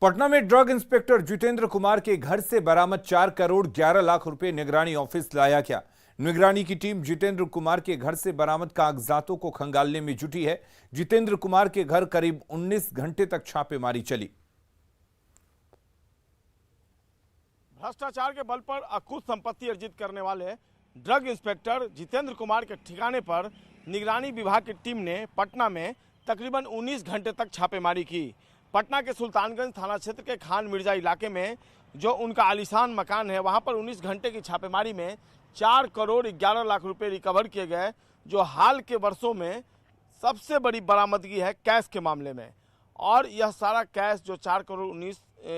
पटना में drug inspector Jitendra Kumar के घर से बरामद 4 करोड़ 11 लाख रुपए निगरानी ऑफिस लाया गया। निगरानी की टीम जितेंद्र कुमार के घर से बरामद कागजातों को खंगालने में जुटी है। जितेंद्र कुमार के घर करीब 19 घंटे तक छापेमारी चली। भ्रष्टाचार के बल पर अकुत संपत्ति अर्जित करने वाले ड्रग इंस्पेक्टर जितेंद्र कुमार के ठिकाने पर निगरानी विभाग की टीम ने पटना में तकरीबन 19 घंटे तक छापेमारी की। पटना के सुल्तानगंज थाना क्षेत्र के खान मिर्जा इलाके में जो उनका आलीशान मकान है, वहां पर 19 घंटे की छापेमारी में 4 करोड़ 11 लाख रुपए रिकवर किए गए, जो हाल के वर्षों में सबसे बड़ी बरामदगी है कैश के मामले में। और यह सारा कैश जो 4 करोड़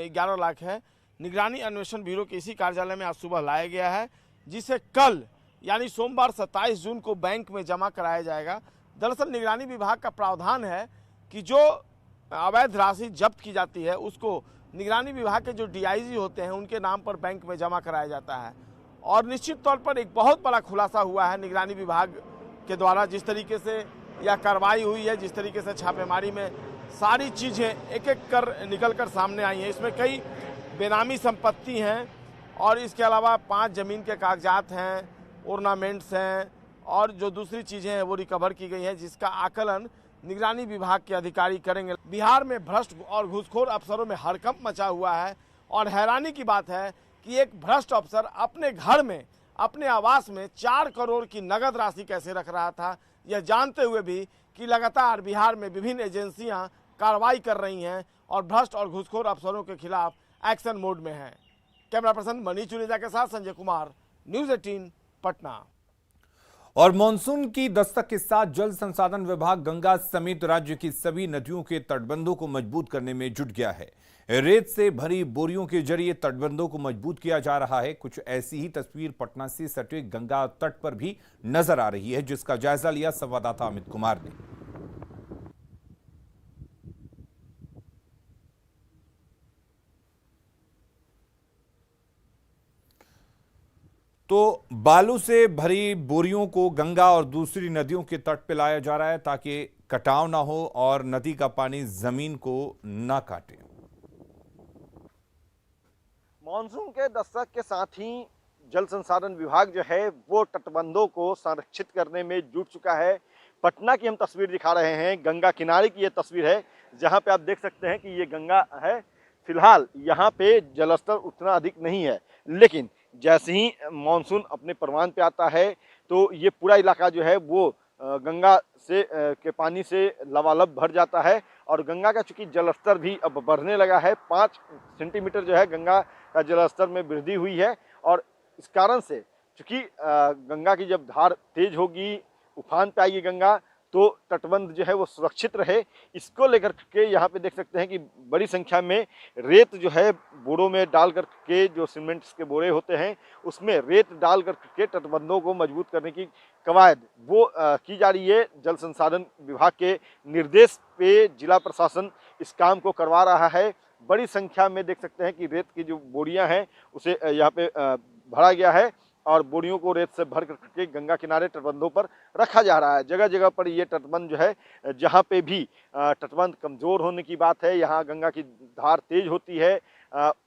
11 लाख है, निगरानी अन्वेषण ब्यूरो के इसी कार्यालय में आज सुबह लाया गया है, जिसे कल यानी सोमवार 27 जून को बैंक में जमा कराया जाएगा। दरअसल निगरानी विभाग का प्रावधान है कि जो अवैध राशि जब्त की जाती है उसको निगरानी विभाग के जो डीआईजी होते हैं उनके नाम पर बैंक में जमा कराया जाता है। और निश्चित तौर पर एक बहुत बड़ा खुलासा हुआ है निगरानी विभाग के द्वारा, जिस तरीके से यह कार्रवाई हुई है, जिस तरीके से छापेमारी में सारी चीज़ें एक एक कर निकल कर सामने आई हैं। इसमें कई बेनामी संपत्ति हैं और इसके अलावा 5 जमीन के कागजात हैं, ऑर्नामेंट्स हैं और जो दूसरी चीज़ें हैं वो रिकवर की गई हैं, जिसका आकलन निगरानी विभाग के अधिकारी करेंगे। बिहार में भ्रष्ट और घूसखोर अफसरों में हड़कंप मचा हुआ है और हैरानी की बात है कि एक भ्रष्ट अफसर अपने घर में, अपने आवास में 4 करोड़ की नगद राशि कैसे रख रहा था, यह जानते हुए भी कि लगातार बिहार में विभिन्न एजेंसियां कार्रवाई कर रही हैं और भ्रष्ट और घूसखोर अफसरों के खिलाफ एक्शन मोड में हैं। कैमरा पर्सन मनीष चुनेजा के साथ संजय कुमार, न्यूज़ 18 पटना। और मानसून की दस्तक के साथ जल संसाधन विभाग गंगा समेत राज्य की सभी नदियों के तटबंधों को मजबूत करने में जुट गया है। रेत से भरी बोरियों के जरिए तटबंधों को मजबूत किया जा रहा है। कुछ ऐसी ही तस्वीर पटना से सटे गंगा तट पर भी नजर आ रही है, जिसका जायजा लिया संवाददाता अमित कुमार ने। तो बालू से भरी बोरियों को गंगा और दूसरी नदियों के तट पर लाया जा रहा है ताकि कटाव ना हो और नदी का पानी जमीन को ना काटे। मानसून के दस्तक के साथ ही जल संसाधन विभाग जो है वो तटबंधों को संरक्षित करने में जुट चुका है। पटना की हम तस्वीर दिखा रहे हैं, गंगा किनारे की ये तस्वीर है, जहां पे आप देख सकते हैं कि ये गंगा है। फिलहाल यहाँ पे जलस्तर उतना अधिक नहीं है, लेकिन जैसे ही मानसून अपने परवान पे आता है तो ये पूरा इलाका जो है वो गंगा से के पानी से लबालब भर जाता है। और गंगा का चूंकि जलस्तर भी अब बढ़ने लगा है, 5 सेंटीमीटर जो है गंगा का जलस्तर में वृद्धि हुई है। और इस कारण से चूंकि गंगा की जब धार तेज होगी, उफान पे आएगी गंगा, तो तटबंध जो है वो सुरक्षित रहे, इसको लेकर के यहाँ पे देख सकते हैं कि बड़ी संख्या में रेत जो है बोरों में डाल करके, जो सीमेंट्स के बोरे होते हैं उसमें रेत डाल करके तटबंधों को मजबूत करने की कवायद वो की जा रही है। जल संसाधन विभाग के निर्देश पे जिला प्रशासन इस काम को करवा रहा है। बड़ी संख्या में देख सकते हैं कि रेत की जो बोरियां हैं उसे यहाँ पे भरा गया है और बोरियों को रेत से भर करके गंगा किनारे तटबंधों पर रखा जा रहा है। जगह जगह पर ये तटबंध जो है, जहाँ पे भी तटबंध कमज़ोर होने की बात है, यहाँ गंगा की धार तेज होती है,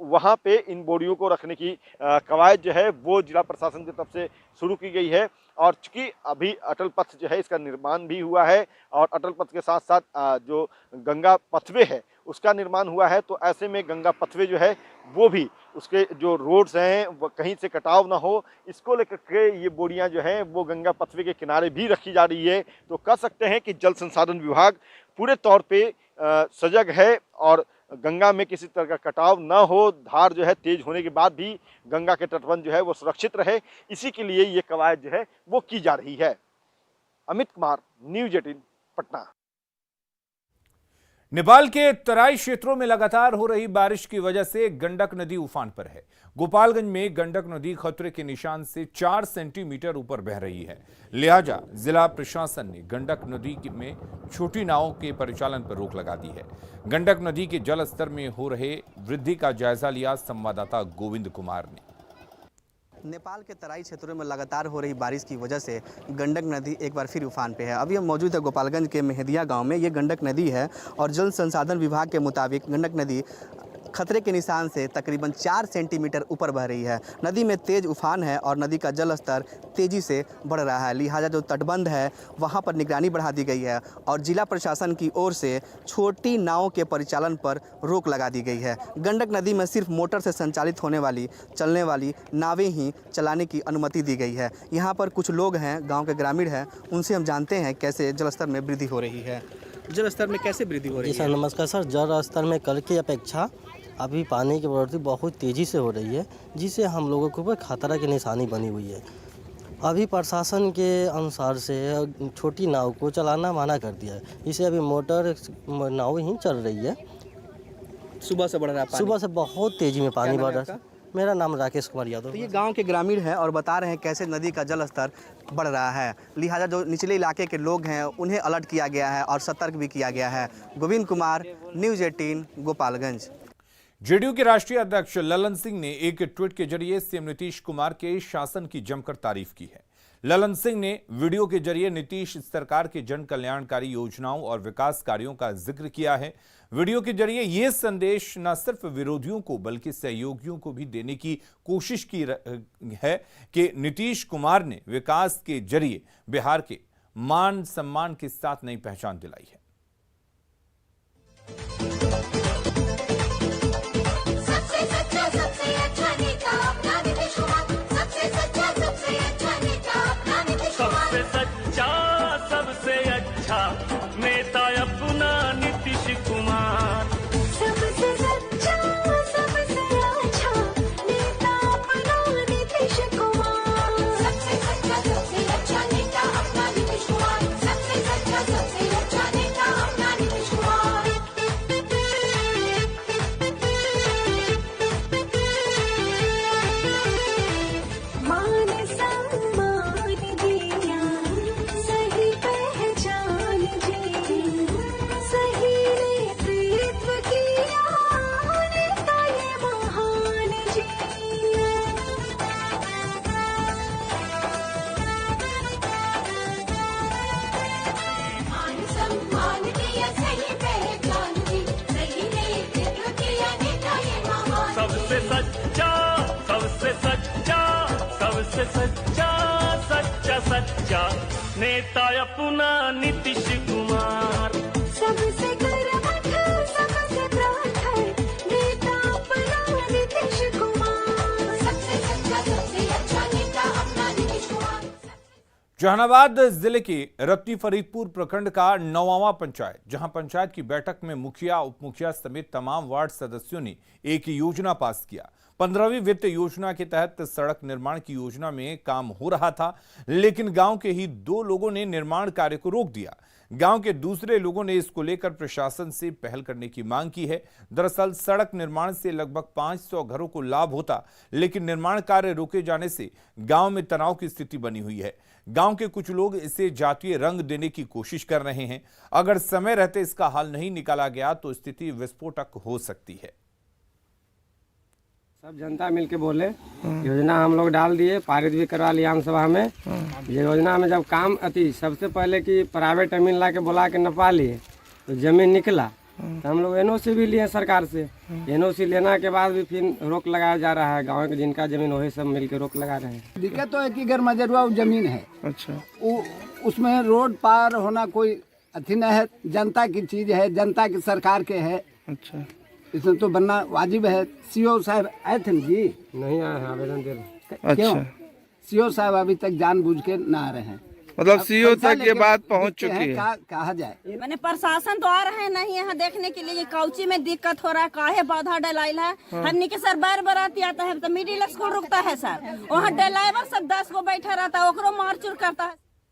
वहाँ पे इन बोरियों को रखने की कवायद जो है वो जिला प्रशासन की तरफ से शुरू की गई है। और चूँकि अभी अटल पथ जो है इसका निर्माण भी हुआ है और अटल पथ के साथ साथ जो गंगा पथवे है उसका निर्माण हुआ है, तो ऐसे में गंगा पथवे जो है वो भी उसके जो रोड्स हैं वो कहीं से कटाव ना हो, इसको लेकर के ये बोरियां जो हैं वो गंगा पथवे के किनारे भी रखी जा रही है। तो कह सकते हैं कि जल संसाधन विभाग पूरे तौर पे सजग है और गंगा में किसी तरह का कटाव ना हो, धार जो है तेज होने के बाद भी गंगा के तटबंध जो है वो सुरक्षित रहे, इसी के लिए ये कवायद जो है वो की जा रही है। अमित कुमार, न्यूज़ 18 पटना। नेपाल के तराई क्षेत्रों में लगातार हो रही बारिश की वजह से गंडक नदी उफान पर है। गोपालगंज में गंडक नदी खतरे के निशान से 4 सेंटीमीटर ऊपर बह रही है, लिहाजा जिला प्रशासन ने गंडक नदी में छोटी नावों के परिचालन पर रोक लगा दी है। गंडक नदी के जल स्तर में हो रहे वृद्धि का जायजा लिया संवाददाता गोविंद कुमार ने। नेपाल के तराई क्षेत्रों में लगातार हो रही बारिश की वजह से गंडक नदी एक बार फिर उफान पे है। अभी हम मौजूद है गोपालगंज के मेहदिया गांव में। ये गंडक नदी है और जल संसाधन विभाग के मुताबिक गंडक नदी खतरे के निशान से तकरीबन 4 सेंटीमीटर ऊपर बह रही है। नदी में तेज उफान है और नदी का जल स्तर तेजी से बढ़ रहा है। लिहाजा जो तटबंध है वहाँ पर निगरानी बढ़ा दी गई है और जिला प्रशासन की ओर से छोटी नावों के परिचालन पर रोक लगा दी गई है। गंडक नदी में सिर्फ मोटर से संचालित होने वाली चलने वाली नावें ही चलाने की अनुमति दी गई है। यहाँ पर कुछ लोग हैं, गाँव के ग्रामीण हैं, उनसे हम जानते हैं कैसे जलस्तर में वृद्धि हो रही है। जल स्तर में कैसे वृद्धि हो रही है? जी सर, नमस्कार सर। जल स्तर में कल की अपेक्षा अभी पानी की बढ़ोतरी बहुत तेज़ी से हो रही है, जिससे हम लोगों के ऊपर खतरा की निशानी बनी हुई है। अभी प्रशासन के अनुसार से छोटी नाव को चलाना मना कर दिया है, इसे अभी मोटर नाव ही चल रही है। सुबह से बढ़ रहा है पानी? सुबह से बहुत तेज़ी में पानी बढ़ रहा है। मेरा नाम राकेश कुमार यादव। तो ये गांव के ग्रामीण हैं और बता रहे हैं कैसे नदी का जल स्तर बढ़ रहा है। लिहाजा जो निचले इलाके के लोग हैं उन्हें अलर्ट किया गया है और सतर्क भी किया गया है। गोविंद कुमार, न्यूज़ 18, गोपालगंज। जेडीयू के राष्ट्रीय अध्यक्ष ललन सिंह ने एक ट्वीट के जरिए सीएम नीतीश कुमार के शासन की जमकर तारीफ की है। ललन सिंह ने वीडियो के जरिए नीतीश सरकार के जन कल्याणकारी योजनाओं और विकास कार्यों का जिक्र किया है। वीडियो के जरिए यह संदेश न सिर्फ विरोधियों को बल्कि सहयोगियों को भी देने की कोशिश की है कि नीतीश कुमार ने विकास के जरिए बिहार के मान सम्मान के साथ नई पहचान दिलाई है। सबसे सच्चा सबसे अच्छा नेता अपना नीतीश कुमार, सबसे सच्चा सबसे अच्छा नेता अपना नीतीश कुमार, सबसे सच्चा सबसे अच्छा नेता अपना नीतीश कुमार, सबसे सच्चा सबसे अच्छा नेता अपना नीतीश कुमार, सबसे सच्चा सबसे अच्छा नेता अपना नीतीश कुमार, सबसे सच्चा सबसे अच्छा नेता अपना नीतीश कुमार। मान सम्मान दिया, सही पहचान दी, सही नेतृत्व किया, नेता ये महान जी। मान सम्मान दिया, सही पहचान दी, सही नेतृत्व किया, नेता ये महान जी। सबसे सच्चा सबसे सच्चा सबसे सच्चा सच्चा सच्चा नेता अपना नीतीश कुमार, सबसे कर्मठ सबसे प्रखर नेता अपना नीतीश कुमार, सबसे सच्चा सबसे अच्छा नेता अपना नीतीश कुमार। जहानाबाद जिले के रत्ती फरीदपुर प्रखंड का 9वां पंचायत, जहां पंचायत की बैठक में मुखिया, उप मुखिया समेत तमाम वार्ड सदस्यों ने एक योजना पास किया। 15वीं वित्त योजना के तहत सड़क निर्माण की योजना में काम हो रहा था, लेकिन गांव के ही 2 लोगों ने निर्माण कार्य को रोक दिया। गांव के दूसरे लोगों ने इसको लेकर प्रशासन से पहल करने की मांग की है। दरअसल सड़क निर्माण से लगभग 500 घरों को लाभ होता, लेकिन निर्माण कार्य रोके जाने से गांव में तनाव की स्थिति बनी हुई है। गांव के कुछ लोग इसे जातीय रंग देने की कोशिश कर रहे हैं। अगर समय रहते इसका हल नहीं निकाला गया तो स्थिति विस्फोटक हो सकती है। सब जनता मिलके बोले, योजना हम लोग डाल दिए, पारित भी करवा लिया आम सभा में। ये योजना में जब काम अति सबसे पहले कि प्राइवेट जमीन ला के बुला के नपा लिए तो जमीन निकला, तो हम लोग एनओसी भी लिए सरकार से। एनओसी लेना के बाद भी फिर रोक लगाया जा रहा है। गाँव के जिनका जमीन वही सब मिलके रोक लगा रहे हैं। दिक्कत तो है कि गैर मजरुआ जमीन है। अच्छा, उसमें रोड पार होना कोई अथी नहीं है, जनता की चीज है, जनता की सरकार के है। अच्छा, इसमें तो बनना वाजिब है। सीओ साहब आए थे ना जी? नहीं आए हैं आवेदन दे रहे। क्यों? सीओ साहब अभी तक जानबूझ के ना आ रहे हैं। मतलब सीओ तक ये बात पहुंच चुकी है। कहा जाए मैंने प्रशासन तो आ रहे नहीं यहाँ देखने के लिए कौची में दिक्कत हो रहा है, काहे बाधा डलाइल है। हमने के सर बार बराती आता है तो मिडिल स्कूल रुकता है सर, वहाँ ड्राइवर सब 10 गो बैठा रहता है, ओकरो मारचूर करता है।